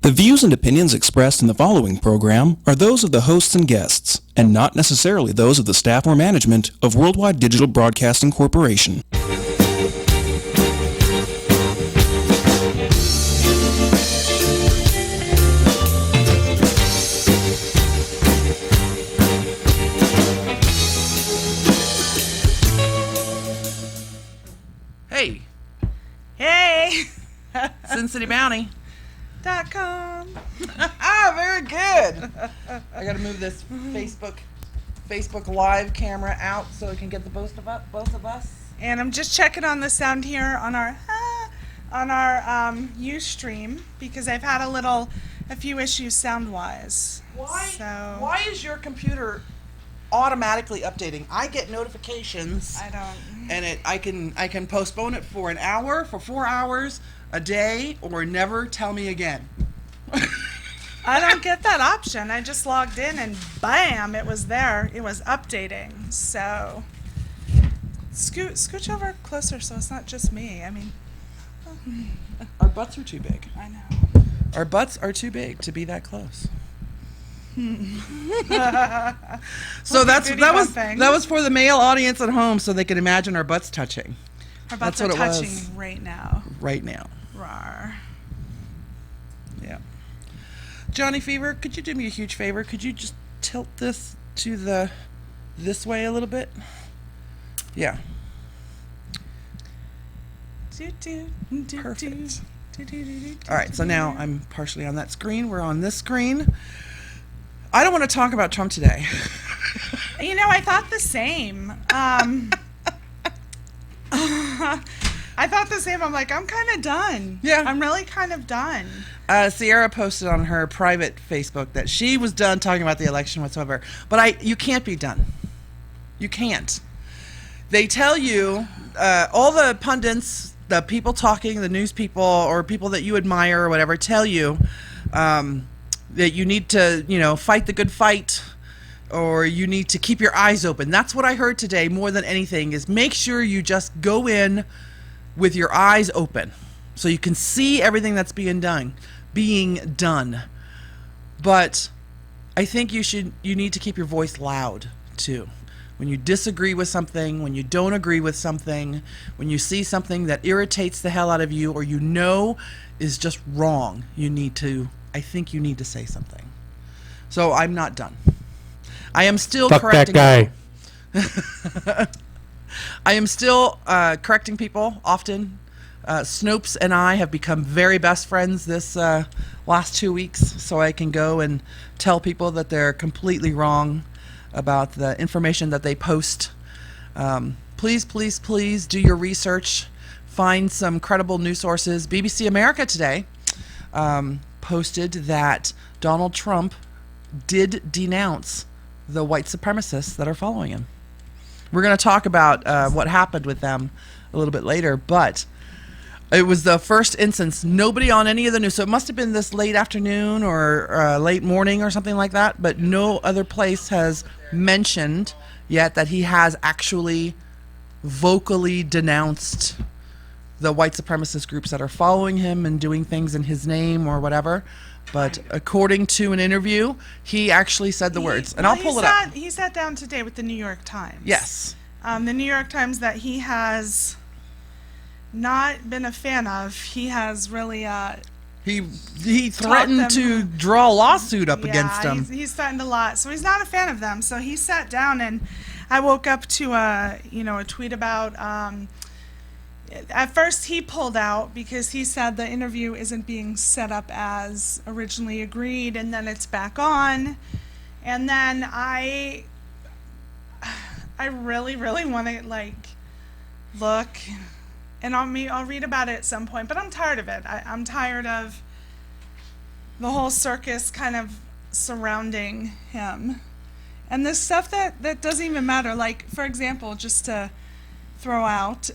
The views and opinions expressed in the following program are those of the hosts and guests, and not necessarily those of the staff or management of Worldwide Digital Broadcasting Corporation. Hey. Hey. City Bounty.com. Very good. I gotta move this Facebook Live camera out so I can get the both of us. And I'm just checking on the sound here on our Ustream because I've had a few issues sound-wise. Why is your computer automatically updating? I get notifications. I don't. And I can postpone it for an hour, for 4 hours, a day, or never tell me again. I don't get that option. I just logged in and bam, it was there. It was updating. So scooch over closer so it's not just me. I mean, our butts are too big. I know. Our butts are too big to be that close. So that was for the male audience at home, so they could imagine our butts touching. Our butts are touching right now. Right now. Rawr. Yeah. Johnny Fever, could you do me a huge favor? Could you just tilt this to this way a little bit? Yeah. Perfect. All right, so now I'm partially on that screen. We're on this screen. I don't want to talk about Trump today. You know, I thought the same. I thought the same. I'm like, I'm kind of done. Yeah. I'm really kind of done. Sierra posted on her private Facebook that she was done talking about the election whatsoever. But you can't be done. You can't. They tell you, all the pundits, the people talking, the news people, or people that you admire or whatever, tell you that you need to, fight the good fight, or you need to keep your eyes open. That's what I heard today more than anything, is make sure you just go in with your eyes open so you can see everything that's being done. But I think you need to keep your voice loud too. When you disagree with something, when you don't agree with something, when you see something that irritates the hell out of you or is just wrong, I think you need to say something. So I'm not done. I am still correcting that guy. I am still correcting people often. Snopes and I have become very best friends this last 2 weeks, so I can go and tell people that they're completely wrong about the information that they post. Please, please, please do your research. Find some credible news sources. BBC America today posted that Donald Trump did denounce the white supremacists that are following him. We're going to talk about what happened with them a little bit later, but it was the first instance. Nobody on any of the news, so it must have been this late afternoon or late morning or something like that, but no other place has mentioned yet that he has actually vocally denounced the white supremacist groups that are following him and doing things in his name or whatever. But according to an interview, he actually said the words. And I'll pull it up. He sat down today with the New York Times. Yes. The New York Times that he has not been a fan of. He has really... He threatened to draw a lawsuit up against him. He's threatened a lot. So he's not a fan of them. So he sat down, and I woke up to a tweet about... At first he pulled out because he said the interview isn't being set up as originally agreed, and then it's back on. And then I really, really want to look, and I'll read about it at some point, but I'm tired of it. I'm tired of the whole circus kind of surrounding him. And this stuff that doesn't even matter. Like, for example, just to throw out...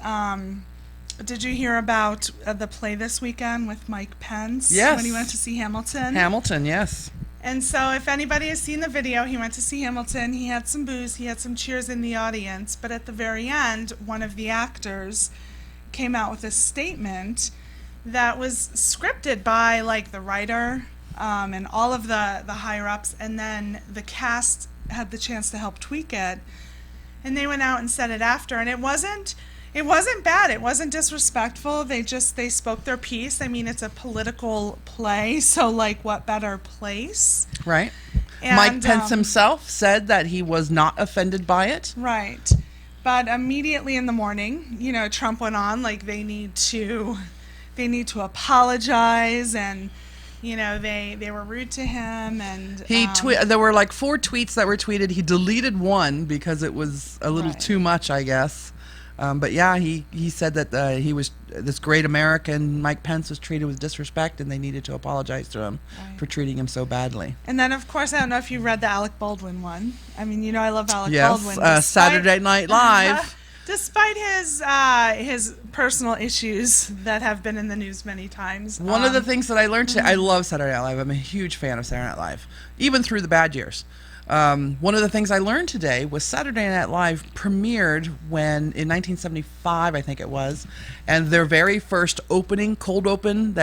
did you hear about the play this weekend with Mike Pence? Yes. When he went to see Hamilton? Hamilton, yes. And so if anybody has seen the video, he went to see Hamilton. He had some booze. He had some cheers in the audience. But at the very end, one of the actors came out with a statement that was scripted by, like, the writer and all of the higher ups, and then the cast had the chance to help tweak it, and they went out and said it after, and it wasn't bad. It wasn't disrespectful. They spoke their piece. I mean, it's a political play, so like, what better place? Right. And, Mike Pence himself said that he was not offended by it. Right. But immediately in the morning, Trump went on like they need to apologize, and they were rude to him, and there were like 4 tweets that were tweeted. He deleted one because it was a little too much, I guess. But yeah, he said that he was this great American. Mike Pence was treated with disrespect, and they needed to apologize to him for treating him so badly. And then, of course, I don't know if you read the Alec Baldwin one. I mean, I love Alec Baldwin. Yes, Saturday Night Live. Despite his personal issues that have been in the news many times. One of the things that I learned today, I love Saturday Night Live. I'm a huge fan of Saturday Night Live, even through the bad years. One of the things I learned today was Saturday Night Live premiered in 1975, I think it was, and their very first cold open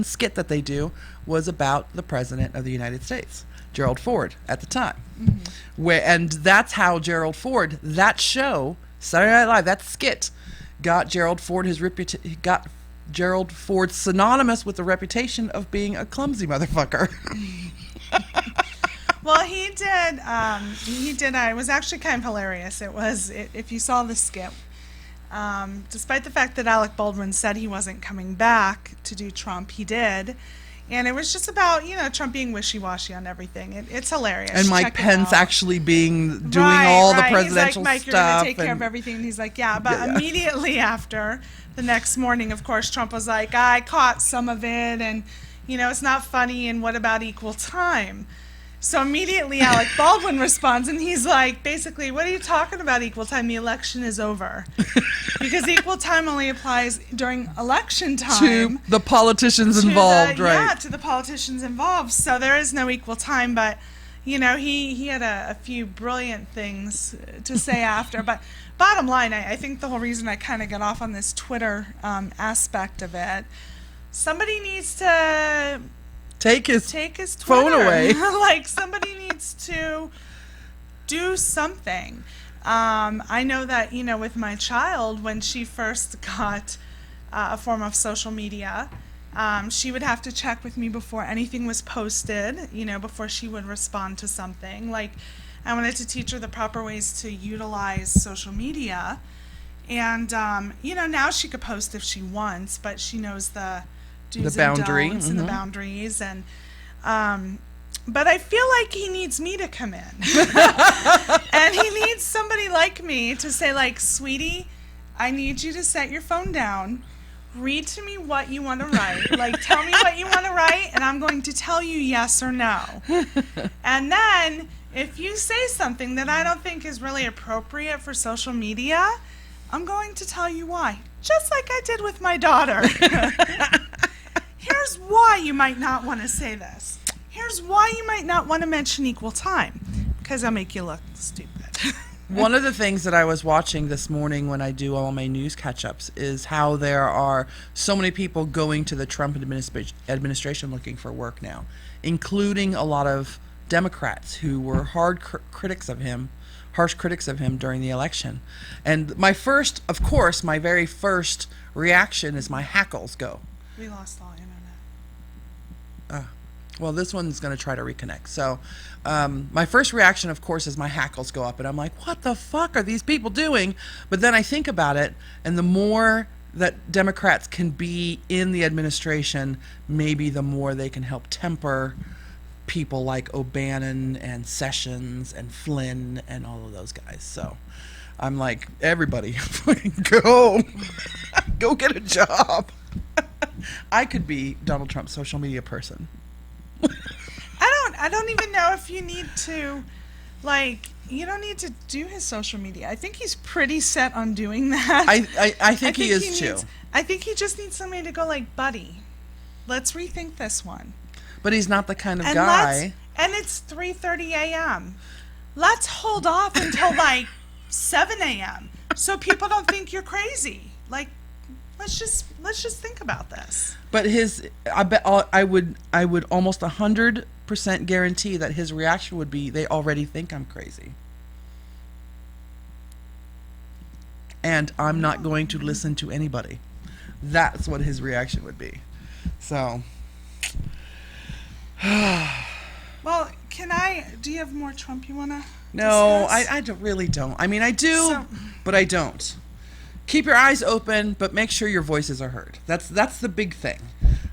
skit that they do was about the President of the United States, Gerald Ford, at the time. Mm-hmm. And that's how Gerald Ford, that show, Saturday Night Live, that skit, got Gerald Ford synonymous with the reputation of being a clumsy motherfucker. Well, he did. It was actually kind of hilarious. If you saw the skit, despite the fact that Alec Baldwin said he wasn't coming back to do Trump, he did. And it was just about, Trump being wishy-washy on everything. It's hilarious. And Mike Pence actually doing all the presidential He's like, Mike, you're going to take care of everything. And he's like, yeah. But immediately after, the next morning, of course, Trump was like, I caught some of it, and, it's not funny, and what about equal time? So immediately Alec Baldwin responds, and he's like, basically, what are you talking about equal time? The election is over. Because equal time only applies during election time. To the politicians involved, right? Yeah, to the politicians involved. So there is no equal time, but, he had a few brilliant things to say after. But bottom line, I think the whole reason I kind of got off on this Twitter aspect of it, somebody needs to... Take his phone away. Like, somebody needs to do something. I know that, with my child, when she first got a form of social media, she would have to check with me before anything was posted, before she would respond to something. Like, I wanted to teach her the proper ways to utilize social media. And, now she could post if she wants, but she knows the do's and don'ts and the boundaries, and but I feel like he needs me to come in and he needs somebody like me to say, like, sweetie, I need you to set your phone down, read to me what you want to write, like, tell me what you want to write, and I'm going to tell you yes or no. And then if you say something that I don't think is really appropriate for social media, I'm going to tell you why, just like I did with my daughter. Here's why you might not want to say this. Here's why you might not want to mention equal time. Because I'll make you look stupid. One of the things that I was watching this morning when I do all my news catch-ups is how there are so many people going to the Trump administration looking for work now, including a lot of Democrats who were harsh critics of him during the election. And my very first reaction is my hackles go. We lost all internet. Well, this one's going to try to reconnect. So my first reaction, of course, is my hackles go up. And I'm like, what the fuck are these people doing? But then I think about it, and the more that Democrats can be in the administration, maybe the more they can help temper people like O'Bannon and Sessions and Flynn and all of those guys. So I'm like, everybody, go get a job. I could be Donald Trump's social media person. I don't even know if you need to, you don't need to do his social media. I think he's pretty set on doing that. I think he is too. I think he just needs somebody to go, like, buddy, let's rethink this one. But he's not the kind of guy. And it's 3:30 a.m. Let's hold off until 7 a.m. so people don't think you're crazy. Like, let's just think about this. But I bet I would almost 100% guarantee that his reaction would be, they already think I'm crazy. And I'm not going to listen to anybody. That's what his reaction would be. So. Well, do you have more Trump you want to No, discuss? I really don't. I mean, I do, but I don't. Keep your eyes open, but make sure your voices are heard. That's the big thing.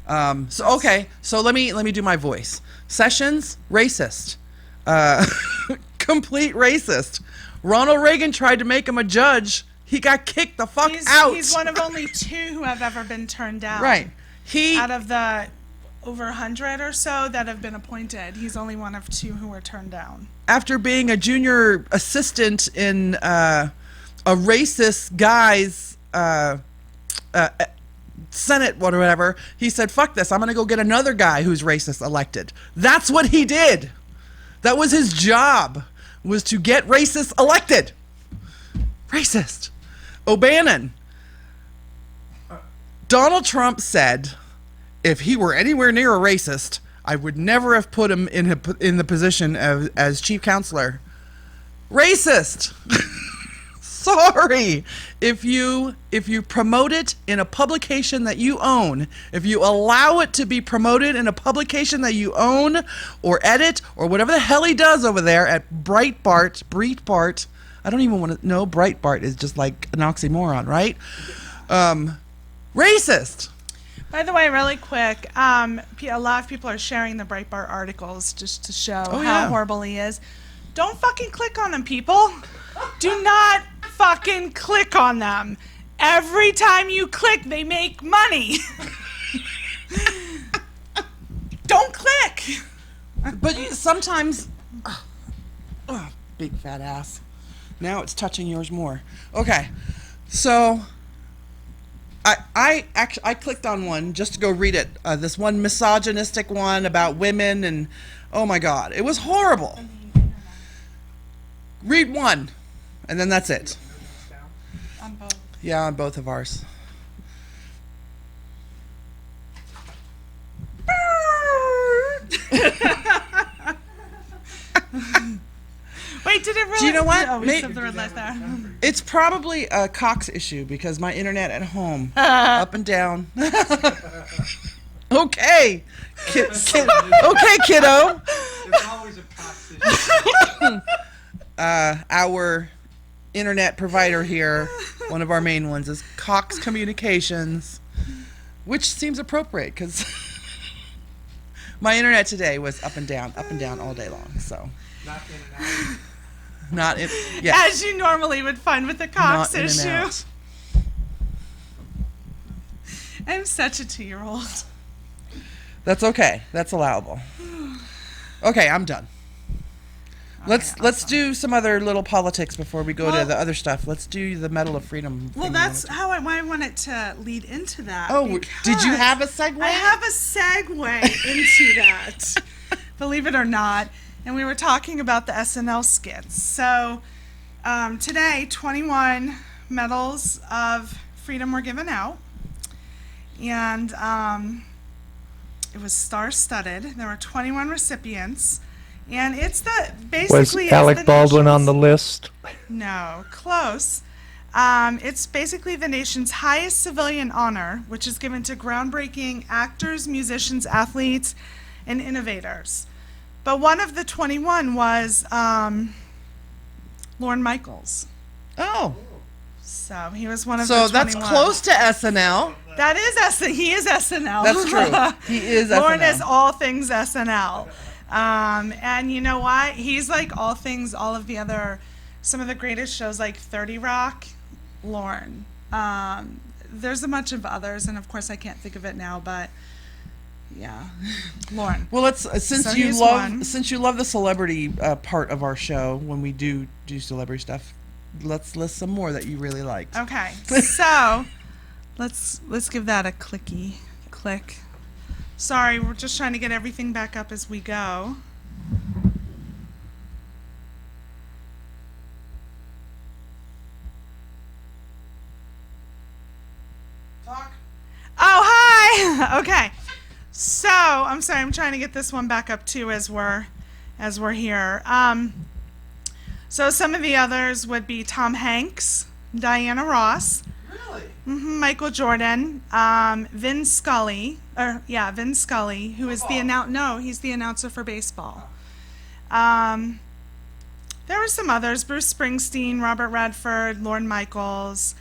So let me do my voice. Sessions, racist. Complete racist. Ronald Reagan tried to make him a judge. He got kicked the fuck out. He's one of only 2 who have ever been turned down. Right. Out of the over 100 or so that have been appointed, he's only one of 2 who were turned down. After being a junior assistant in a racist guy's Senate or whatever, he said, fuck this, I'm going to go get another guy who's racist elected. That's what he did. That was his job, was to get racists elected. Racist. O'Bannon. Donald Trump said, if he were anywhere near a racist, I would never have put him in the position as chief counselor. Racist. Sorry. If you promote it in a publication that you own, if you allow it to be promoted in a publication that you own or edit or whatever the hell he does over there at Breitbart, I don't even want to know. Breitbart is just like an oxymoron, right? Racist. By the way, really quick, a lot of people are sharing the Breitbart articles just to show how horrible he is. Don't fucking click on them, people. Do not fucking click on them. Every time you click, they make money. Don't click. But sometimes, big fat ass. Now it's touching yours more. Okay, so I clicked on one just to go read it. This one misogynistic one about women, and oh my god, it was horrible. Read one, and then that's it. On both. Yeah, on both of ours. Wait, did it really? Do you know what? Oh, we said the red light there. It's probably a Cox issue because my internet at home, up and down. Okay. Okay, kiddo. There's always a Cox issue. Our internet provider here, one of our main ones, is Cox Communications, which seems appropriate because my internet today was up and down all day long. So Not in and out. not in, yeah, As you normally would find with the Cox not in and issue. out. I'm such a 2-year-old. That's okay. That's allowable. Okay, I'm done. Let's do some other little politics before we go to the other stuff. Let's do the Medal of Freedom. Well, thing that's we wanna how I wanted to lead into that. Oh, did you have a because segue? I have a segue into that, believe it or not. And we were talking about the SNL skits. So today, 21 medals of freedom were given out. And it was star-studded. There were 21 recipients. And it's basically... Was Alec Baldwin on the list? No, close. It's basically the nation's highest civilian honor, which is given to groundbreaking actors, musicians, athletes, and innovators. But one of the 21 was Lorne Michaels. Oh, So he was one of so the 21. that's close to SNL. That is he is SNL. That's true. He is Lorne SNL. is all things SNL. And you know what? He's like all things, all of the other, some of the greatest shows like 30 Rock, Lorne. There's a bunch of others, and of course I can't think of it now, but yeah, Lorne. Well, let's since So you he's love one. since you love the celebrity part of our show when we do celebrity stuff, let's list some more that you really liked. Okay, so let's give that a click. Sorry, we're just trying to get everything back up as we go. Talk. Oh, hi. Okay. So, I'm sorry. I'm trying to get this one back up too as we're here. So some of the others would be Tom Hanks, Diana Ross, Really? Michael Jordan, Vin Scully, Vin Scully, who is he's the announcer for baseball. There were some others, Bruce Springsteen, Robert Redford, Lorne Michaels.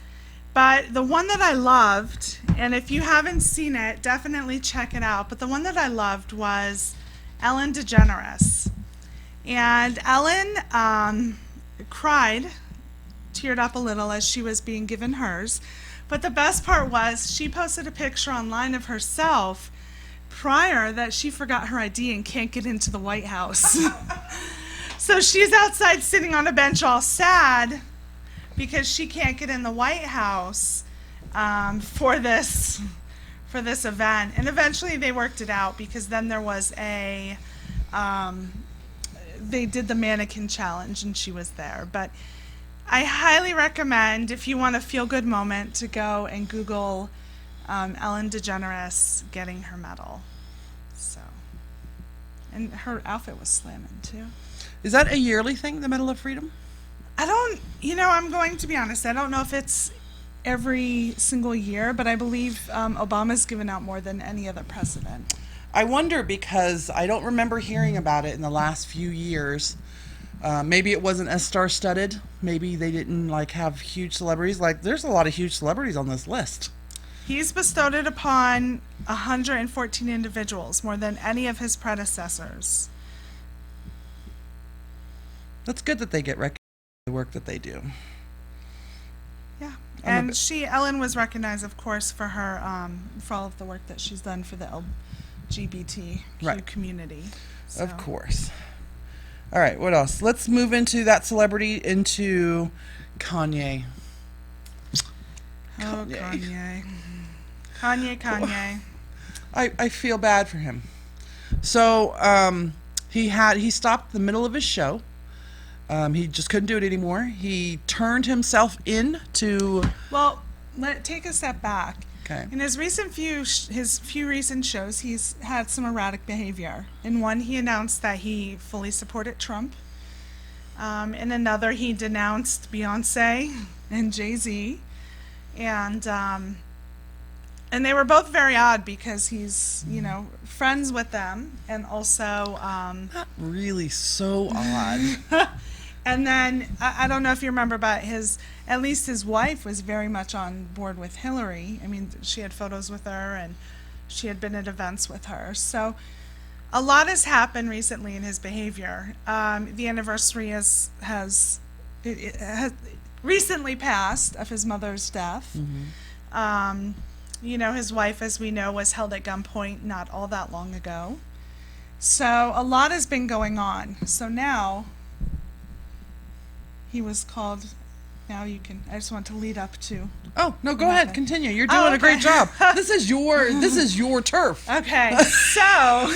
But the one that I loved, and if you haven't seen it, definitely check it out. But the one that I loved was Ellen DeGeneres. And Ellen cried, teared up a little as she was being given hers. But the best part was she posted a picture online of herself prior that she forgot her ID and can't get into the White House. So she's outside sitting on a bench all sad because she can't get in the White House for this event. And eventually they worked it out because then there was they did the mannequin challenge and she was there. But I highly recommend, if you want a feel-good moment, to go and Google Ellen DeGeneres getting her medal. So, and her outfit was slamming too. Is that a yearly thing, the Medal of Freedom? I'm going to be honest, I don't know if it's every single year, but I believe Obama's given out more than any other president. I wonder because I don't remember hearing about it in the last few years. Maybe it wasn't as star-studded. Maybe they didn't have huge celebrities. There's a lot of huge celebrities on this list. He's bestowed it upon 114 individuals, more than any of his predecessors. That's good that they get recognized for the work that they do. Yeah, and Ellen was recognized, of course, for her for all of the work that she's done for the LGBTQ community. So. Of course. All right, what else? Let's move into that celebrity, into Kanye. Oh, Kanye. I feel bad for him. So he stopped the middle of his show. He just couldn't do it anymore. He turned himself in to... Well, take a step back. Okay. In his few recent shows, he's had some erratic behavior. In one, he announced that he fully supported Trump. In another, he denounced Beyonce and Jay-Z. And they were both very odd because he's, friends with them and also... Not really so odd. And then, I don't know if you remember, but at least his wife was very much on board with Hillary. I mean, she had photos with her and she had been at events with her. So a lot has happened recently in his behavior. The anniversary has recently passed of his mother's death. Mm-hmm. His wife, as we know, was held at gunpoint not all that long ago. So a lot has been going on. So now... he was called. Now you can. I just want to lead up to. Oh no! Go ahead. Continue. You're doing a great job. This is your turf. Okay. So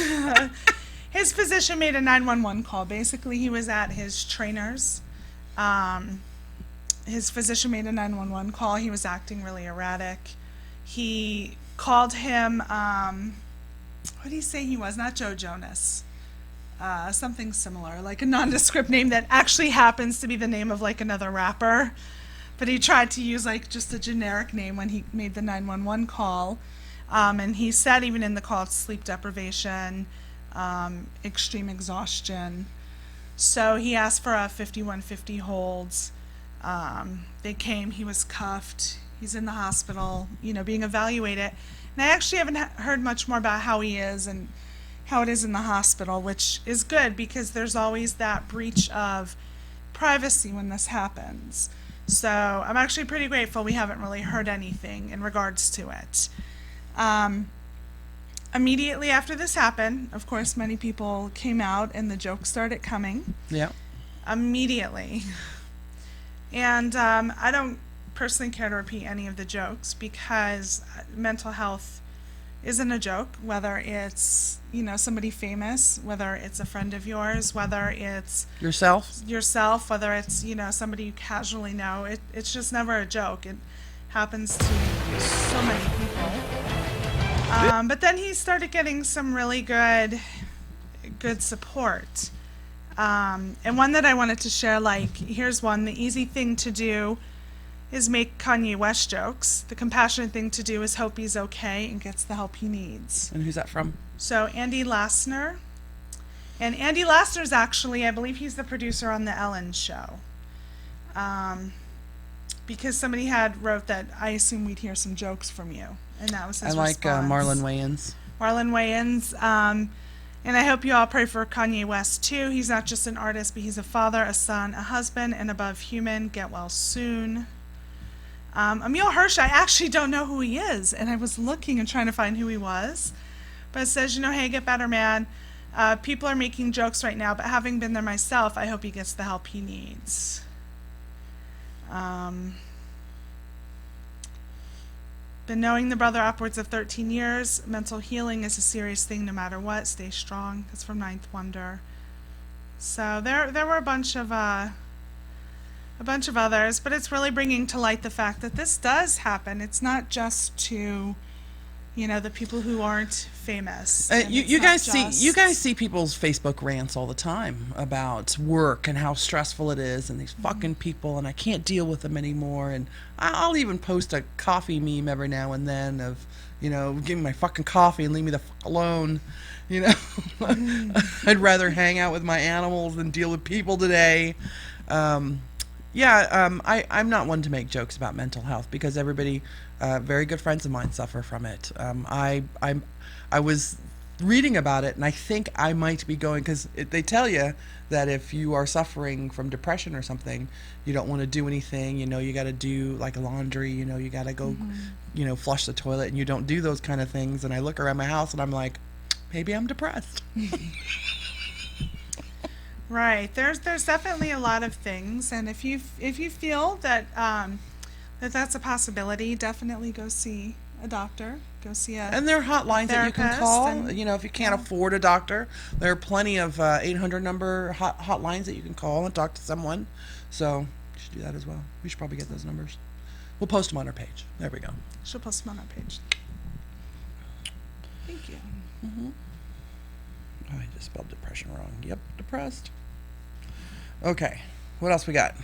his physician made a 911 call. Basically, he was at his trainer's. His physician made a 911 call. He was acting really erratic. He called him. What did he say he was? Not Joe Jonas. Something similar, like a nondescript name that actually happens to be the name of another rapper, but he tried to use just a generic name when he made the 911 call, and he said even in the call sleep deprivation, extreme exhaustion. So he asked for a 5150 holds. They came. He was cuffed. He's in the hospital, being evaluated. And I actually haven't heard much more about how he is and how it is in the hospital, which is good because there's always that breach of privacy when this happens. So I'm actually pretty grateful we haven't really heard anything in regards to it. Immediately after this happened, of course, many people came out and the jokes started coming. Yeah. Immediately. And I don't personally care to repeat any of the jokes because mental health isn't a joke, whether it's, somebody famous, whether it's a friend of yours, whether it's yourself, whether it's, somebody you casually know. It's just never a joke. happens to so many people. But then he started getting some really good support. And one that I wanted to share, like, here's one. The easy thing to do is make Kanye West jokes. The compassionate thing to do is hope he's okay and gets the help he needs. And who's that from? So Andy Lassner. And Andy Lassner's actually, I believe he's the producer on the Ellen show. Because somebody had wrote that, I assume we'd hear some jokes from you. And that was his response. Marlon Wayans. Marlon Wayans. And I hope you all pray for Kanye West too. He's not just an artist, but he's a father, a son, a husband, and above human. Get well soon. Emil Hirsch, I actually don't know who he is, and I was looking and trying to find who he was. But it says, hey, get better, man. People are making jokes right now, but having been there myself, I hope he gets the help he needs. Been knowing the brother upwards of 13 years. Mental healing is a serious thing no matter what. Stay strong. That's from Ninth Wonder. So there were a bunch of others, but it's really bringing to light the fact that this does happen. It's not just to, the people who aren't famous. You guys see people's Facebook rants all the time about work and how stressful it is, and these fucking people, and I can't deal with them anymore. And I'll even post a coffee meme every now and then of, give me my fucking coffee and leave me the fuck alone. I'd rather hang out with my animals than deal with people today. I'm not one to make jokes about mental health because everybody, very good friends of mine, suffer from it. I was reading about it, and I think I might be going, because they tell you that if you are suffering from depression or something, you don't want to do anything. You got to do like laundry. You got to go, flush the toilet, and you don't do those kind of things. And I look around my house, and I'm like, maybe I'm depressed. Right. There's definitely a lot of things, and if you feel that that's a possibility, definitely go see a doctor. Go see a And there are hotlines that you can call. and- If you can't afford a doctor, there are plenty of 800 number hotlines that you can call and talk to someone. So you should do that as well. We should probably get those numbers. We'll post them on our page. There we go. She'll post them on our page. Thank you. Oh, I just spelled depression wrong. Yep, depressed. Okay, what else we got?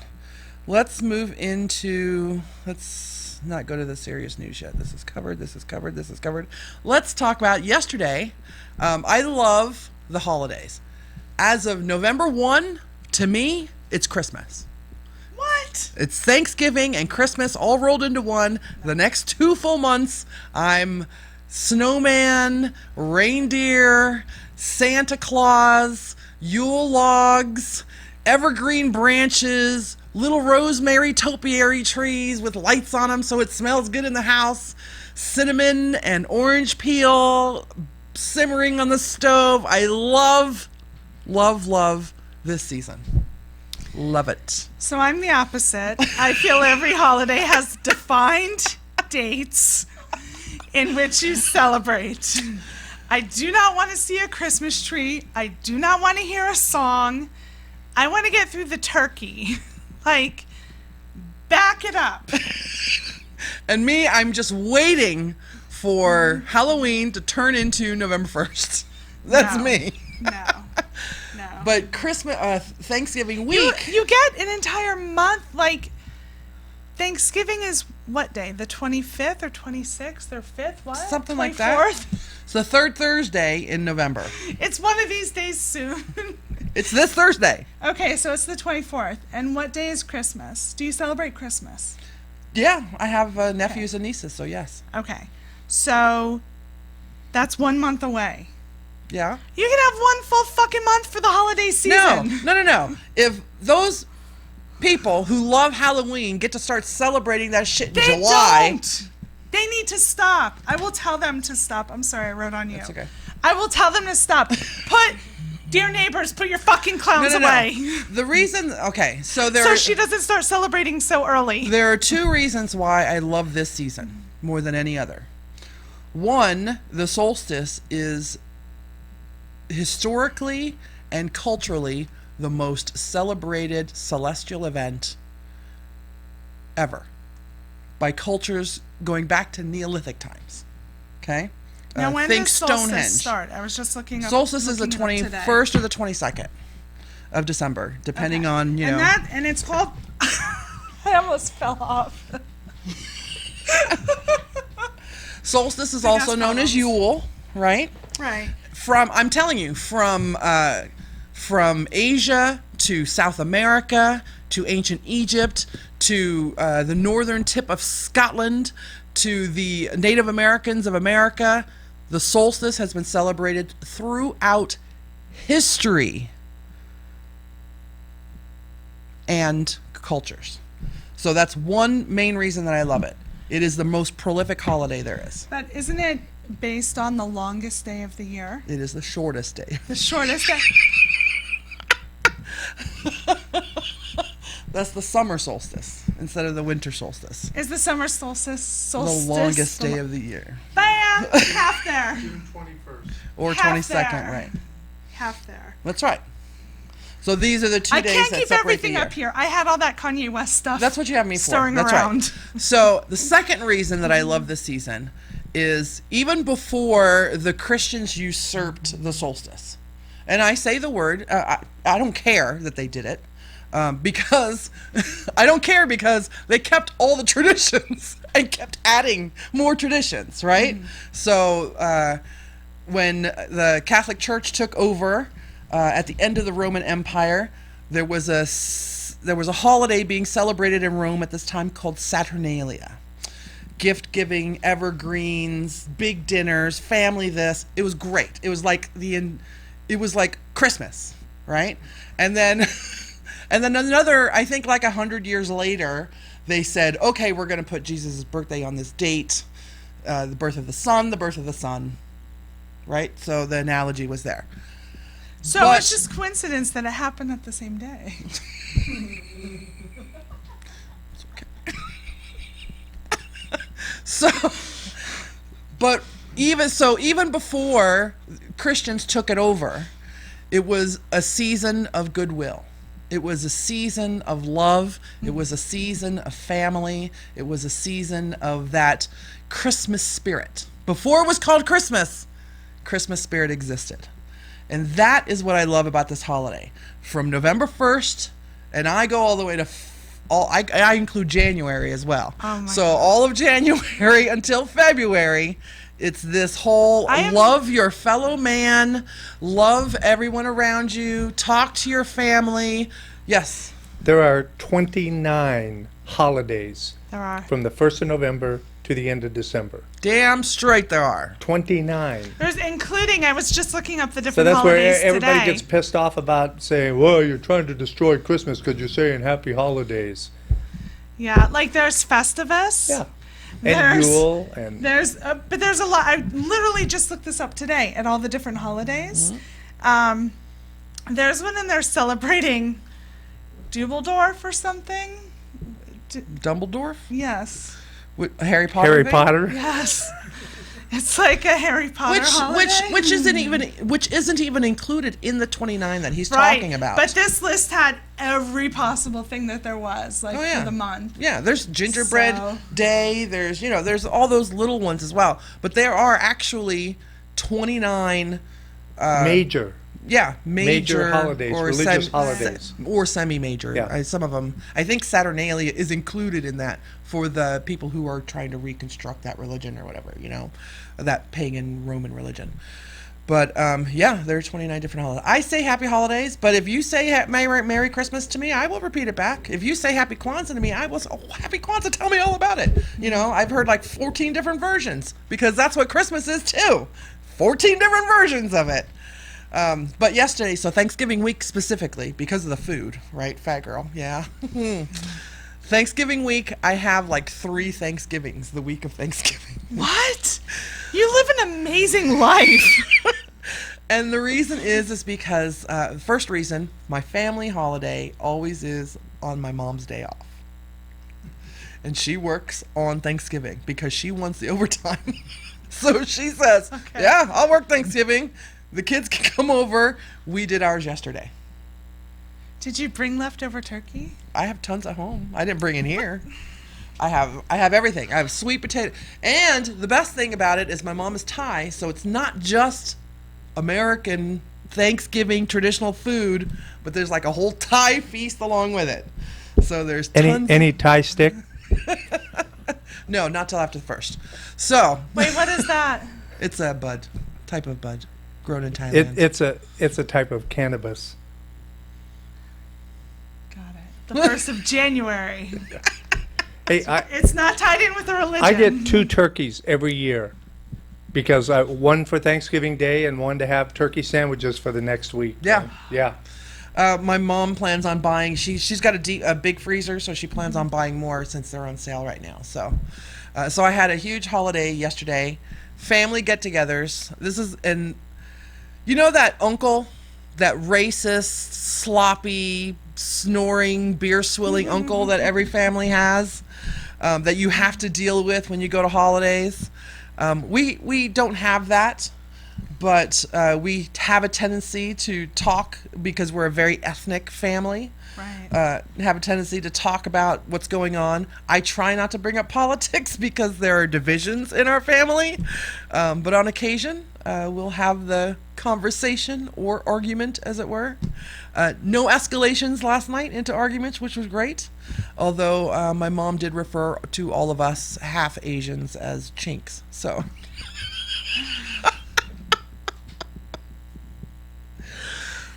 Let's move into, let's not go to the serious news yet. This is covered. Let's talk about yesterday. I love the holidays. As of November 1, to me, it's Christmas. What? It's Thanksgiving and Christmas all rolled into one. The next 2 full months, I'm snowman, reindeer, Santa Claus, Yule logs, evergreen branches, little rosemary topiary trees with lights on them so it smells good in the house, cinnamon and orange peel simmering on the stove. I love this season. Love it. So I'm the opposite. I feel every holiday has defined dates in which you celebrate. I do not want to see a Christmas tree. I do not want to hear a song. I want to get through the turkey. Like, back it up. And me, I'm just waiting for Halloween to turn into November 1st. That's No. me. No. But Christmas, Thanksgiving week. You get an entire month. Like, Thanksgiving is what day? The 25th or 26th or 5th? What? Something like that. 24th? It's the third Thursday in November. It's one of these days soon. It's this Thursday. Okay, so it's the 24th. And what day is Christmas? Do you celebrate Christmas? Yeah, I have nephews and nieces, so yes. Okay. So that's 1 month away. Yeah. You can have one full fucking month for the holiday season. No. If those people who love Halloween get to start celebrating that shit in They July. don't. They need to stop. I will tell them to stop. I'm sorry, I wrote on you. That's okay. I will tell them to stop. Dear neighbors, put your fucking clowns away. The reason, okay, so So she doesn't start celebrating so early. There are 2 reasons why I love this season more than any other. One, the solstice is historically and culturally the most celebrated celestial event ever. by cultures going back to Neolithic times. Okay? Now, when think does solstice Stonehenge. start? I was just looking up. Solstice is the looking it up today. 21st or the 22nd of December, depending Okay. on, And it's called. I almost fell off. Solstice is Big also ass known as problems. Yule, right? Right. I'm telling you, from Asia to South America to ancient Egypt to the northern tip of Scotland to the Native Americans of America, the solstice has been celebrated throughout history and cultures. So that's one main reason that I love it. It is the most prolific holiday there is. But isn't it based on the longest day of the year? It is the shortest day. The shortest day. That's the summer solstice instead of the winter solstice. Is the summer solstice The longest day of the year. Bam! Half there. June 21st. Or Half 22nd, there. right. Half there. That's right. So these are the 2 I days can't that keep separate everything the year. up here. I had all that Kanye West stuff. That's what you have me for. Stirring That's around. right. So the second reason that I love this season is even before the Christians usurped the solstice. And I say the word, I don't care that they did it. Because I don't care because they kept all the traditions and kept adding more traditions, right? So when the Catholic Church took over at the end of the Roman Empire, there was a holiday being celebrated in Rome at this time called Saturnalia. Gift giving, evergreens, big dinners, family this. It was great. It was like Christmas, right? And then and then another, I think like 100 years later, they said, okay, we're going to put Jesus' birthday on this date, the birth of the sun, right? So the analogy was there. So But- it's just coincidence that it happened at the same day. So, but even before Christians took it over, it was a season of goodwill. It was a season of love. It was a season of family. It was a season of that Christmas spirit. Before it was called Christmas, Christmas spirit existed. And that is what I love about this holiday. From November 1st, and I go all the way to I include January as well. Oh my so all of January until February, it's this whole love your fellow man, love everyone around you, talk to your family. Yes. There are 29 holidays There are. from the 1st of November to the end of December. Damn straight there are. 29. There's including, I was just looking up the So different that's where holidays everybody today. gets pissed off about saying, well, you're trying to destroy Christmas because you're saying happy holidays. Yeah, like there's Festivus. Yeah. And There's- Yule and But there's a lot. I literally just looked this up today at all the different holidays. There's one in there celebrating Dubbeldorf or something. Dumbledore? Yes. Harry Potter? Harry thing? Potter. Yes. It's like a Harry Potter holiday. Which isn't even included in the 29 that he's Right. talking about. But this list had every possible thing that there was, like Oh, yeah. for the month. Yeah, there's gingerbread So- day, there's all those little ones as well. But there are actually 29 Major. major holidays, or religious holidays. or semi-major. Yeah. Some of them, I think Saturnalia is included in that for the people who are trying to reconstruct that religion or whatever, that pagan Roman religion. But there are 29 different holidays. I say happy holidays, but if you say Merry Christmas to me, I will repeat it back. If you say Happy Kwanzaa to me, I will say, oh, Happy Kwanzaa, tell me all about it. I've heard like 14 different versions because that's what Christmas is too. 14 different versions of it. But yesterday, so Thanksgiving week specifically, because of the food, right? Fat girl, yeah. Thanksgiving week, I have like 3 Thanksgivings the week of Thanksgiving. What? You live an amazing life. And the reason is because, first reason, my family holiday always is on my mom's day off. And she works on Thanksgiving because she wants the overtime. So she says, Okay. yeah, I'll work Thanksgiving. The kids can come over. We did ours yesterday. Did you bring leftover turkey? I have tons at home. I didn't bring it here. I have everything. I have sweet potato. And the best thing about it is my mom is Thai, so it's not just American Thanksgiving traditional food, but there's like a whole Thai feast along with it. So there's tons. Any Thai stick? No, not till after the first. So Wait, what is that? it's a type of bud, grown in Thailand. It's a type of cannabis. Got it. The 1st of January. Hey, It's not tied in with the religion. I get 2 turkeys every year because one for Thanksgiving Day and one to have turkey sandwiches for the next week. Yeah. Yeah. My mom plans on buying. She's got a big freezer, so she plans on buying more since they're on sale right now. So I had a huge holiday yesterday, family get-togethers. And you know that uncle, that racist, sloppy, snoring, beer swilling uncle that every family has, that you have to deal with when you go to holidays. We don't have that. But we have a tendency to talk because we're a very ethnic family. Right. Have a tendency to talk about what's going on. I try not to bring up politics because there are divisions in our family. But on occasion, we'll have the conversation or argument, as it were. No escalations last night into arguments, which was great. Although my mom did refer to all of us half Asians as chinks. So.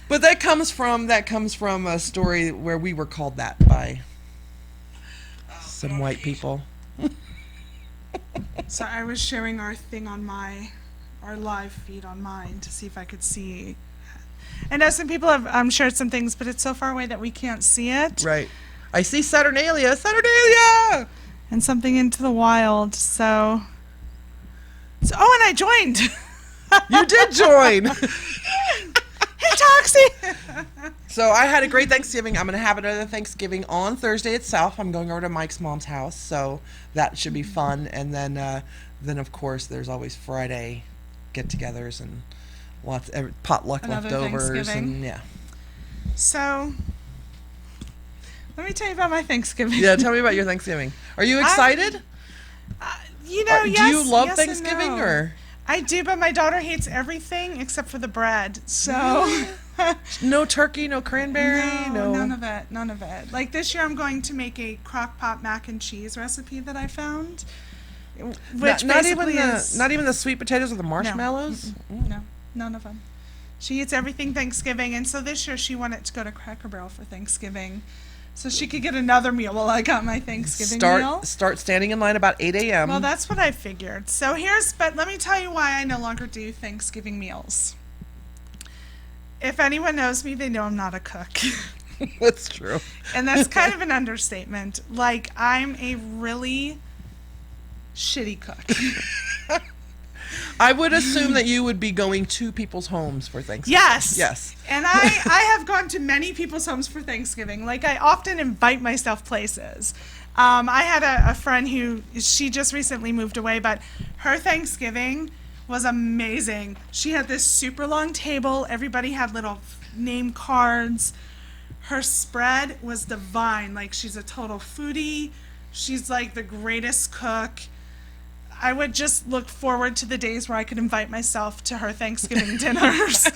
But that comes from a story where we were called that by some white people. So I was sharing our thing on our live feed on mine to see if I could see. I know some people have shared some things, but it's so far away that we can't see it. Right. I see Saturnalia! Saturnalia! And something into the wild. So and I joined. You did join! Hey, Toxie! So I had a great Thanksgiving. I'm going to have another Thanksgiving on Thursday itself. I'm going over to Mike's mom's house, so that should be fun. And then of course, there's always Friday get-togethers and potluck Another leftovers. Thanksgiving. And yeah. So let me tell you about my Thanksgiving. Yeah, tell me about your Thanksgiving. Are you excited? Yes. Do you love yes and Thanksgiving no. or? I do, but my daughter hates everything except for the bread. So No turkey, no cranberry, no, none of it. Like this year, I'm going to make a crock pot mac and cheese recipe that I found, which not basically even is not even the sweet potatoes or the marshmallows. no, none of them. She eats everything Thanksgiving, and so this year she wanted to go to Cracker Barrel for Thanksgiving, so she could get another meal while I got my Thanksgiving meal. Start standing in line about 8 a.m. Well, that's what I figured. So but let me tell you why I no longer do Thanksgiving meals. If anyone knows me, they know I'm not a cook. That's true. And that's kind of an understatement. Like, I'm a really shitty cook. I would assume that you would be going to people's homes for Thanksgiving. Yes. And I have gone to many people's homes for Thanksgiving. Like, I often invite myself places. I had a friend she just recently moved away, but her Thanksgiving was amazing. She had this super long table. Everybody had little name cards. Her spread was divine. Like, she's a total foodie. She's like the greatest cook. I would just look forward to the days where I could invite myself to her Thanksgiving dinners.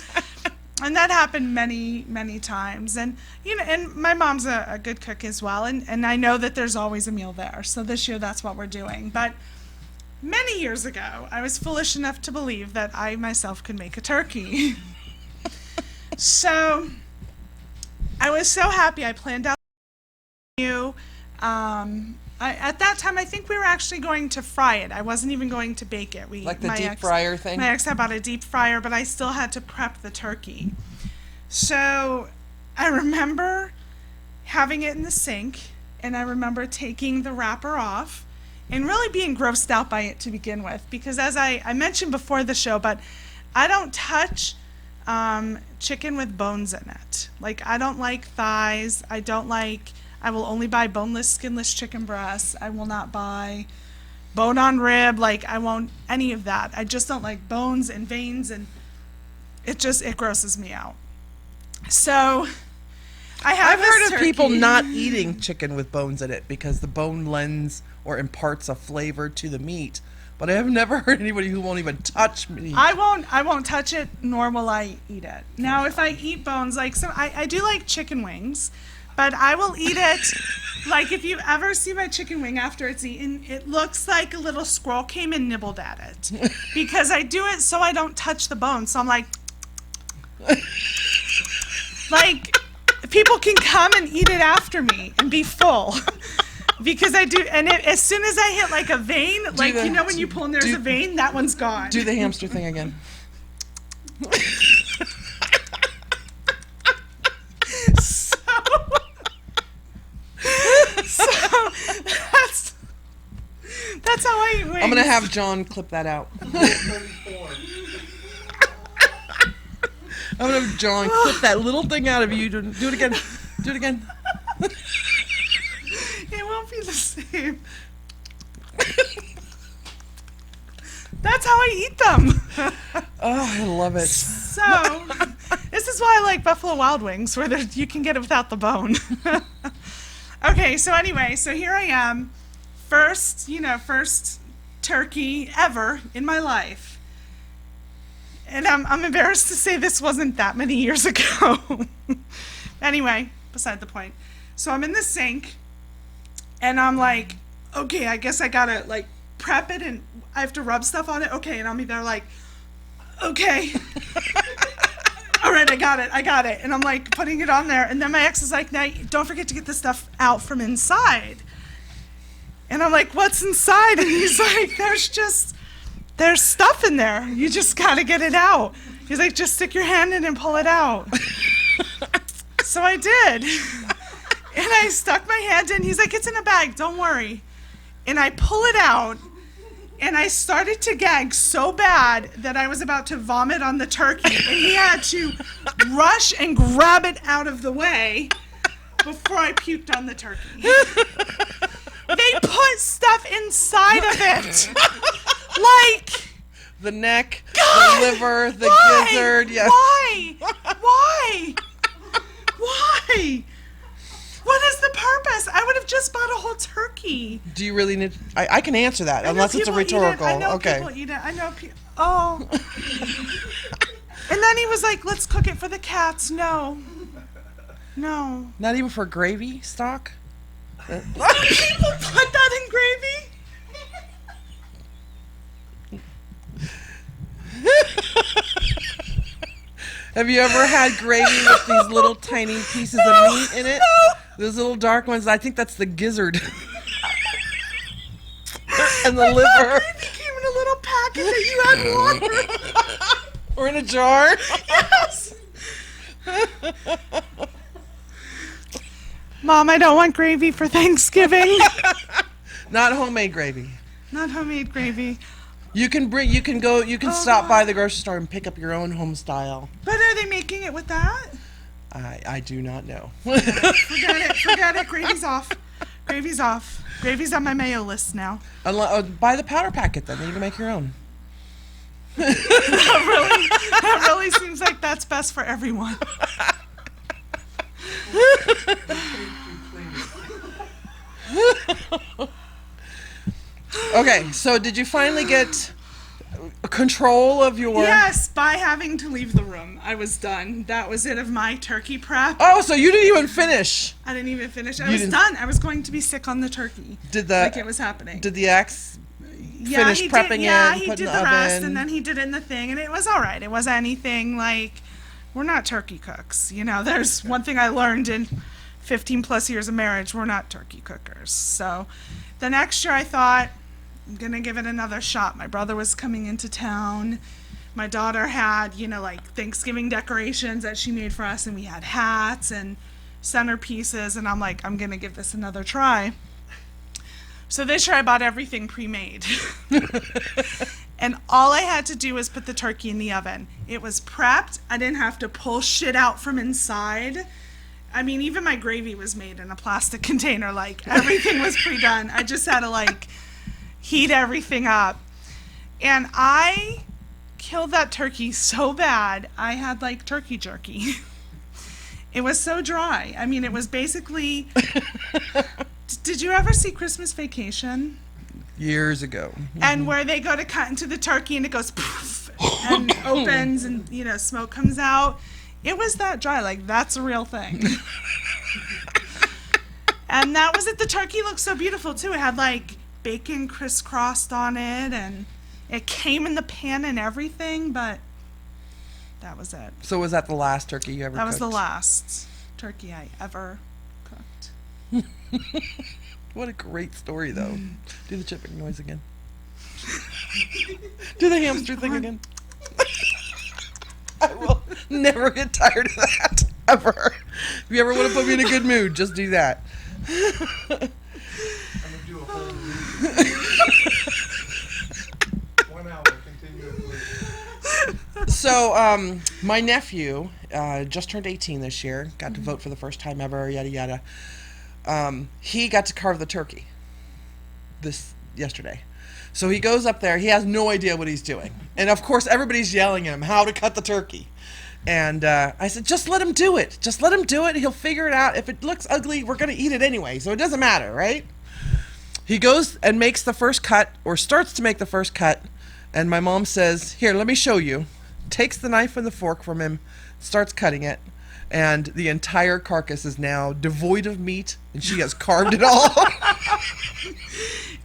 And that happened many, many times. And, and my mom's a good cook as well. And I know that there's always a meal there. So this year, that's what we're doing. But many years ago, I was foolish enough to believe that I myself could make a turkey. So I was so happy. I planned out the menu. At that time, I think we were actually going to fry it. I wasn't even going to bake it. Like the deep fryer thing? My ex had bought a deep fryer, but I still had to prep the turkey. So I remember having it in the sink, and I remember taking the wrapper off and really being grossed out by it to begin with. Because as I mentioned before the show, but I don't touch chicken with bones in it. Like, I don't like thighs. I will only buy boneless, skinless chicken breasts. I will not buy bone-on rib. Like, I won't any of that. I just don't like bones and veins, and it grosses me out. So I have I've heard this of people turkey. not eating chicken with bones in it because the bone lends or imparts a flavor to the meat. But I have never heard anybody who won't even touch meat. I won't touch it, nor will I eat it. Now, if I eat bones, like I do like chicken wings, but I will eat it. Like if you ever see my chicken wing after it's eaten, it looks like a little squirrel came and nibbled at it, because I do it so I don't touch the bone. So I'm like people can come and eat it after me and be full. Because I do, and as soon as I hit like a vein, like you know when you pull and there's a vein, that one's gone. Do the hamster thing again. So that's how I eat wings. I'm gonna have John clip that out. I'm gonna have John clip that little thing out of you. Do it again. Do it again. It won't be the same. That's how I eat them. Oh, I love it. So, this is why I like Buffalo Wild Wings, where you can get it without the bone. Okay, so anyway, so here I am, first turkey ever in my life. And I'm embarrassed to say this wasn't that many years ago. Anyway, beside the point. So I'm in the sink, and I'm like, okay, I guess I gotta like prep it, and I have to rub stuff on it. Okay, and I'll be there like, okay. All right, I got it. And I'm like putting it on there. And then my ex is like, now don't forget to get the stuff out from inside. And I'm like, what's inside? And he's like, there's stuff in there. You just got to get it out. He's like, just stick your hand in and pull it out. So I did. And I stuck my hand in. He's like, it's in a bag. Don't worry. And I pull it out. And I started to gag so bad that I was about to vomit on the turkey, and he had to rush and grab it out of the way before I puked on the turkey. They put stuff inside of it. Like The neck, God, the liver, the why? gizzard. Yes. Why? What is the purpose? I would have just bought a whole turkey. Do you really need? I can answer that unless it's a rhetorical. I know Okay. people eat it. I know people. Oh. And then he was like, "Let's cook it for the cats." No. Not even for gravy stock. People put that in gravy. Have you ever had gravy with these little tiny pieces of meat in it? No. Those little dark ones. I think that's the gizzard. And the I thought liver. gravy came in a little packet that you had water. Or in a jar. Yes. Mom, I don't want gravy for Thanksgiving. Not homemade gravy. Not homemade gravy. You can stop by the grocery store and pick up your own home style. But are they making it with that? I do not know. Forget it. Gravy's off. Gravy's on my mayo list now. Buy the powder packet then. Then you can make your own. That really seems like that's best for everyone. Okay, so did you finally get control of your... Yes, by having to leave the room. I was done. That was it of my turkey prep. Oh, so you didn't even finish. I didn't even finish. I You was didn't- done. I was going to be sick on the turkey. Like it was happening. Did the ex Yeah, finish he prepping did, it, yeah, he put in did the the rest, oven? and then he did it in the thing, and it was all right. It wasn't anything like, we're not turkey cooks. You know, there's one thing I learned in 15 plus years of marriage, we're not turkey cookers. So the next year I thought, I'm going to give it another shot. My brother was coming into town. My daughter had, like Thanksgiving decorations that she made for us, and we had hats and centerpieces, and I'm like, I'm going to give this another try. So this year I bought everything pre-made. And all I had to do was put the turkey in the oven. It was prepped. I didn't have to pull shit out from inside. I mean, even my gravy was made in a plastic container. Like, everything was pre-done. I just had to, heat everything up. And I killed that turkey so bad, I had, turkey jerky. It was so dry. I mean, it was basically. Did you ever see Christmas Vacation? Years ago. And where they go to cut into the turkey and it goes poof and opens and, you know, smoke comes out. It was that dry. Like, that's a real thing. And that was it. The turkey looked so beautiful, too. It had, like, bacon crisscrossed on it, and it came in the pan and everything, but that was it. So was that the last turkey you ever That was the cooked? last turkey I ever cooked. What a great story, though. Do the chipping noise again. Do the hamster thing again. I will never get tired of that, ever. If you ever want to put me in a good mood, just do that. I'm gonna do a whole movie. 1 hour continuously. So, my nephew just turned 18 this year. Got to vote for the first time ever. Yada yada. He got to carve the turkey yesterday. So he goes up there. He has no idea what he's doing, and of course everybody's yelling at him how to cut the turkey. And I said, just let him do it. Just let him do it. He'll figure it out. If it looks ugly, we're gonna eat it anyway, so it doesn't matter, right? He goes and makes the first cut, or starts to make the first cut, and my mom says, "Here, let me show you." Takes the knife and the fork from him, starts cutting it, and the entire carcass is now devoid of meat, and she has carved it all.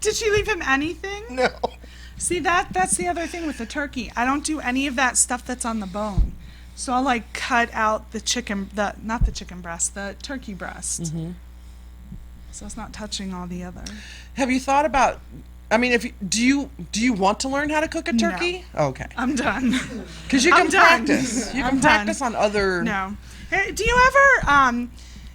Did she leave him anything? No. See, that's the other thing with the turkey. I don't do any of that stuff that's on the bone. So I'll, like, cut out the not the chicken breast, the turkey breast. Mm-hmm. So it's not touching all the other. Have you thought about? I mean, do you want to learn how to cook a turkey? No. Okay. I'm done. Because you can I'm done. practice. You can I'm practice done. on other. No. Hey, do you ever,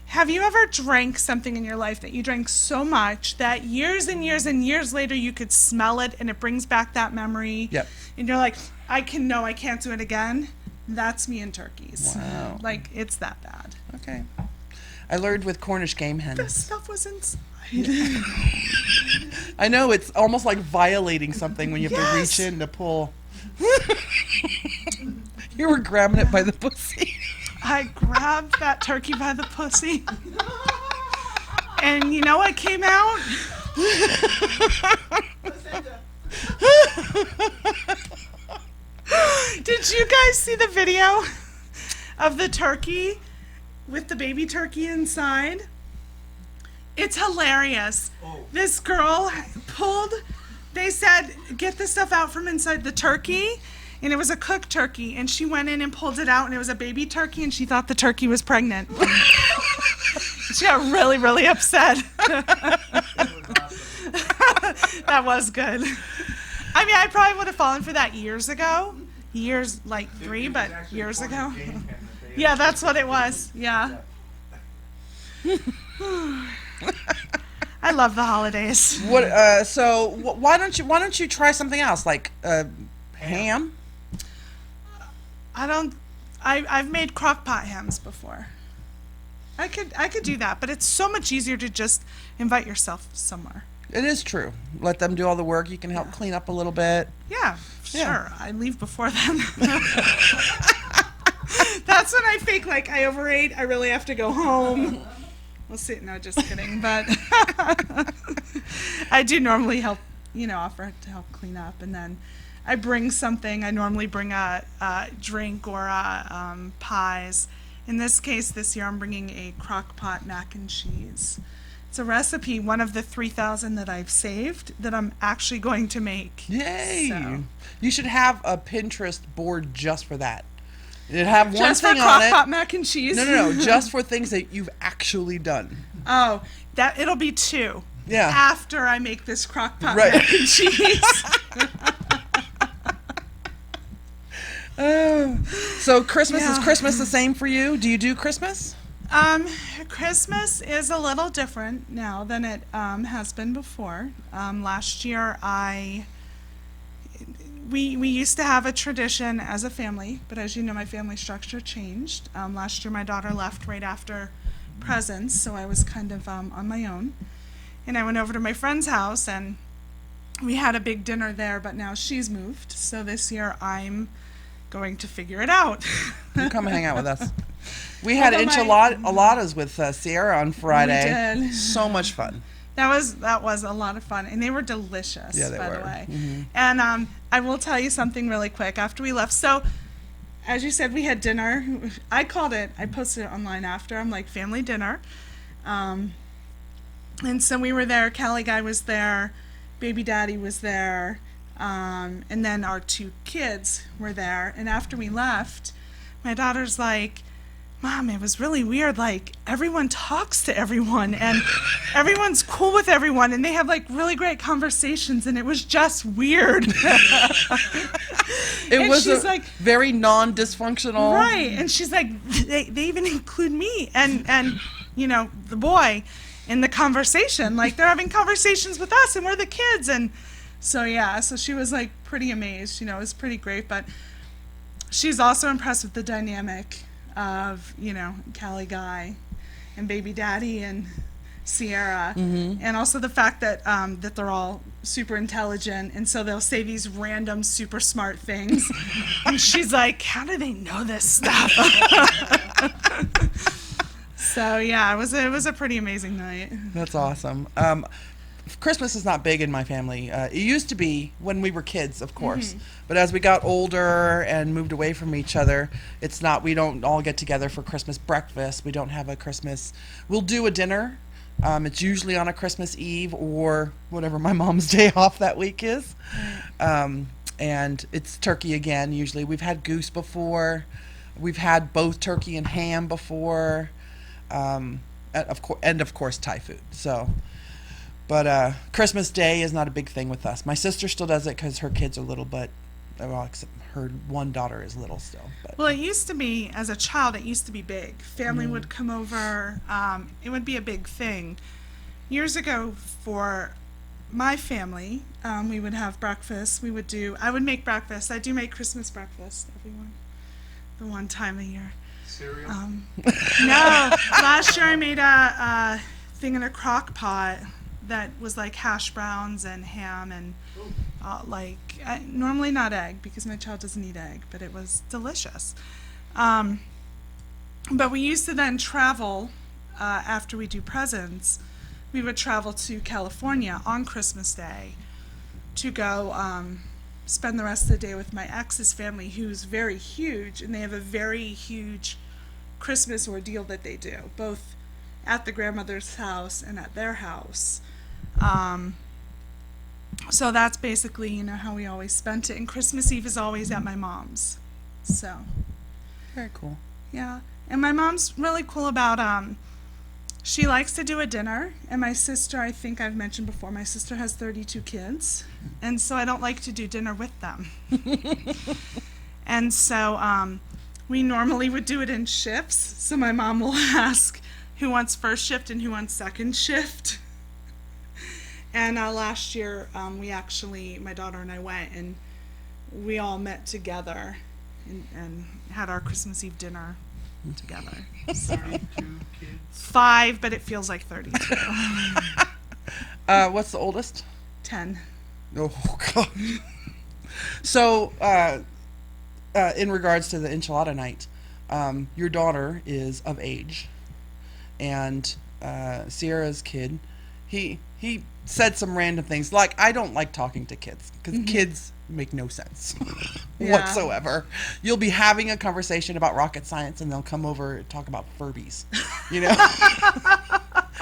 have you ever drank something in your life that you drank so much that years and years and years later you could smell it and it brings back that memory? Yep. And you're like, I can't do it again. That's me and turkeys. Wow. Like, it's that bad. Okay. I learned with Cornish game The hens. stuff was inside. I know, it's almost like violating something when you have to reach Yes. in to pull. You were grabbing it by the pussy. I grabbed that turkey by the pussy. And you know what came out? Did you guys see the video of the turkey with the baby turkey inside? It's hilarious. This girl they said, get the stuff out from inside the turkey, and it was a cooked turkey, and she went in and pulled it out, and it was a baby turkey, and she thought the turkey was pregnant. She got really, really upset. That was good. I mean, I probably would have fallen for that years ago. Years, like 3, but years ago. Yeah, that's what it was. Yeah. I love the holidays. What? So why don't you try something else like ham? I've made crock pot hams before. I could do that, but it's so much easier to just invite yourself somewhere. It is true. Let them do all the work. You can help clean up a little bit. Yeah, Yeah. sure. I leave before then. That's when I fake like I overate. I really have to go home. We'll see. No, just kidding. But I do normally help, offer to help clean up. And then I bring something. I normally bring a drink or pies. In this case, this year, I'm bringing a crock pot mac and cheese. It's a recipe, one of the 3,000 that I've saved, that I'm actually going to make. Yay! So. You should have a Pinterest board just for that. It'd have one Just for thing on crock it. pot mac and cheese? No, just for things that you've actually done. Oh, it'll be 2. Yeah. After I make this crock pot Right. mac and cheese. So Christmas is Yeah. Christmas the same for you? Do you do Christmas? Christmas is a little different now than it has been before. Last year we used to have a tradition as a family, but as you know, my family structure changed. Last year my daughter left right after presents, so I was kind of on my own. And I went over to my friend's house and we had a big dinner there, but now she's moved. So this year I'm going to figure it out. You come hang out with us. We had Although enchiladas with Sierra on Friday. did. So much fun. That was a lot of fun, and they were delicious. Yeah, they by were. the way. Mm-hmm. And I will tell you something really quick. After we left, so as you said, we had dinner. I posted it online after. I'm like family dinner, and so we were there. Callie Guy was there, baby daddy was there, and then our 2 kids were there. And after we left, my daughter's like, Mom, it was really weird. Like, everyone talks to everyone, and everyone's cool with everyone, and they have, like, really great conversations, and it was just weird. It was she's like, very non-dysfunctional. right. And she's like, they even include me and the boy in the conversation. Like, they're having conversations with us, and we're the kids. And so, yeah, so she was, like, pretty amazed. It was pretty great. But she's also impressed with the dynamic of Callie Guy and baby daddy and Sierra, and also the fact that that they're all super intelligent, and so they'll say these random super smart things, and she's like, how do they know this stuff? So yeah, it was a pretty amazing night. That's awesome. Christmas is not big in my family. It used to be when we were kids, of course. But as we got older and moved away from each other, it's not, we don't all get together for Christmas breakfast. We don't have a Christmas, we'll do a dinner. It's usually on a Christmas Eve or whatever my mom's day off that week is. And it's turkey again, usually. We've had goose before. We've had both turkey and ham before. And of course, Thai food. So... But Christmas Day is not a big thing with us. My sister still does it because her kids are little, but except her one daughter is little still. But. Well, it used to be, as a child, it used to be big. Family would come over. It would be a big thing. Years ago, for my family, we would have breakfast. I would make breakfast. I do make Christmas breakfast, everyone, the one time a year. Cereal? No, last year I made a thing in a crock pot that was like hash browns and ham and normally not egg because my child doesn't eat egg, but it was delicious. But we used to then travel after we do presents. We would travel to California on Christmas Day to go spend the rest of the day with my ex's family, who's very huge, and they have a very huge Christmas ordeal that they do, both at the grandmother's house and at their house. So that's basically, how we always spent it. And Christmas Eve is always at my mom's. So, Very cool. yeah. And my mom's really cool about, she likes to do a dinner. And my sister, I think I've mentioned before, my sister has 32 kids. And so I don't like to do dinner with them. And so, we normally would do it in shifts. So my mom will ask who wants first shift and who wants second shift. And last year, my daughter and I went, and we all met together and had our Christmas Eve dinner together. So 2 kids. 5, but it feels like 32. What's the oldest? 10. Oh, God. So, in regards to the enchilada night, your daughter is of age, and Sierra's kid, he said some random things like, I don't like talking to kids because kids make no sense whatsoever. You'll be having a conversation about rocket science and they'll come over and talk about Furbies,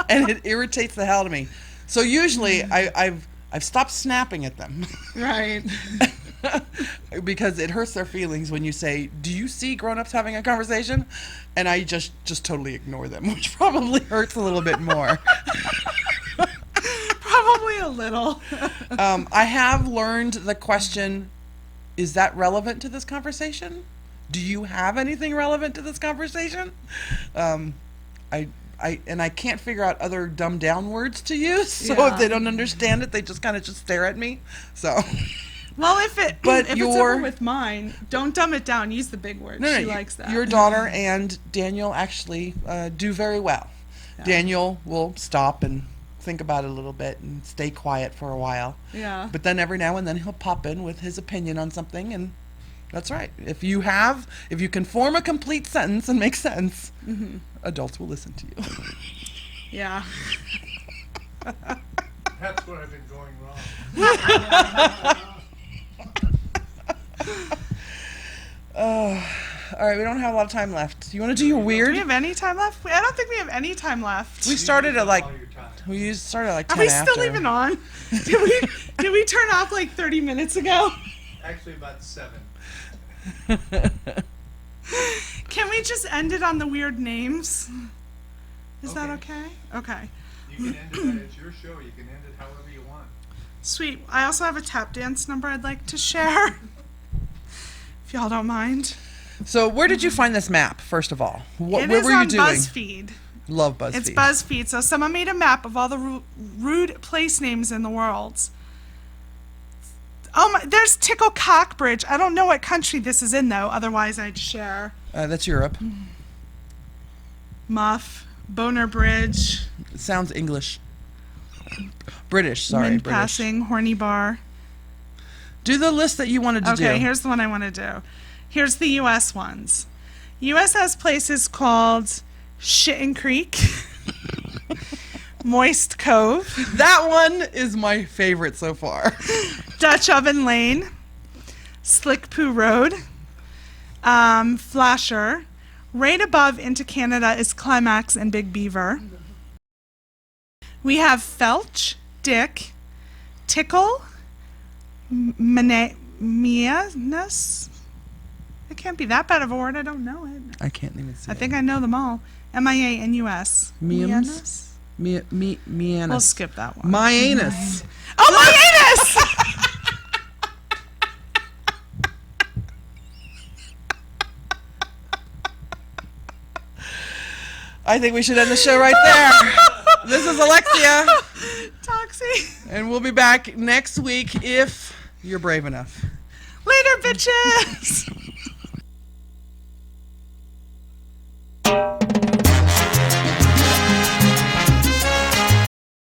and it irritates the hell out of me. So usually I've stopped snapping at them. Right. Because it hurts their feelings when you say, do you see grown-ups having a conversation? And I just totally ignore them, which probably hurts a little bit more. Probably a little. I have learned the question, is that relevant to this conversation? Do you have anything relevant to this conversation? I can't figure out other dumbed down words to use. So Yeah. if they don't understand it, they just kind of stare at me. So... Well, if it's your- over with mine, don't dumb it down. Use the big words. No, She likes that. Your daughter and Daniel actually do very well. Yeah. Daniel will stop and think about it a little bit and stay quiet for a while. Yeah. But then every now and then he'll pop in with his opinion on something, and That's right. If you can form a complete sentence and make sense, adults will listen to you. Yeah. That's where I've been going wrong. All right, we don't have a lot of time left. You want to do your Do weird? we have any time left? I don't think we have any time left. We started at like All your time. we started at like 10 Are we after. still even on? Did we turn off like 30 minutes ago? Actually, about 7. Can we just end it on the weird names? Is that Okay. okay? Okay. You can end it. It's your show. You can end it however you want. Sweet. I also have a tap dance number I'd like to share. If y'all don't mind. So where did you find this map? First of all, where It is were you on doing? BuzzFeed. Love BuzzFeed. It's BuzzFeed. So someone made a map of all the rude place names in the world. Oh my! There's Tickle Cockbridge. I don't know what country this is in though. Otherwise, I'd share. That's Europe. Muff, Boner Bridge, It sounds English. British. Sorry, Wind British. Passing, Horny Bar. Do the list that you wanted to do. Okay, here's the one I want to do. Here's the U.S. ones. U.S. has places called Shittin' Creek, Moist Cove, That one is my favorite so far. Dutch Oven Lane, Slick Poo Road, Flasher. Right above into Canada is Climax and Big Beaver. We have Felch, Dick, Tickle, Mianus. It can't be that bad of a word. I don't know it. I can't even see. I think I know them all. Mianus. Mianus? We'll Mianus. skip that one. My anus. Oh, my anus! I think we should end the show right there. This is Alexia, Toxie. and we'll be back next week if you're brave enough. Later, bitches.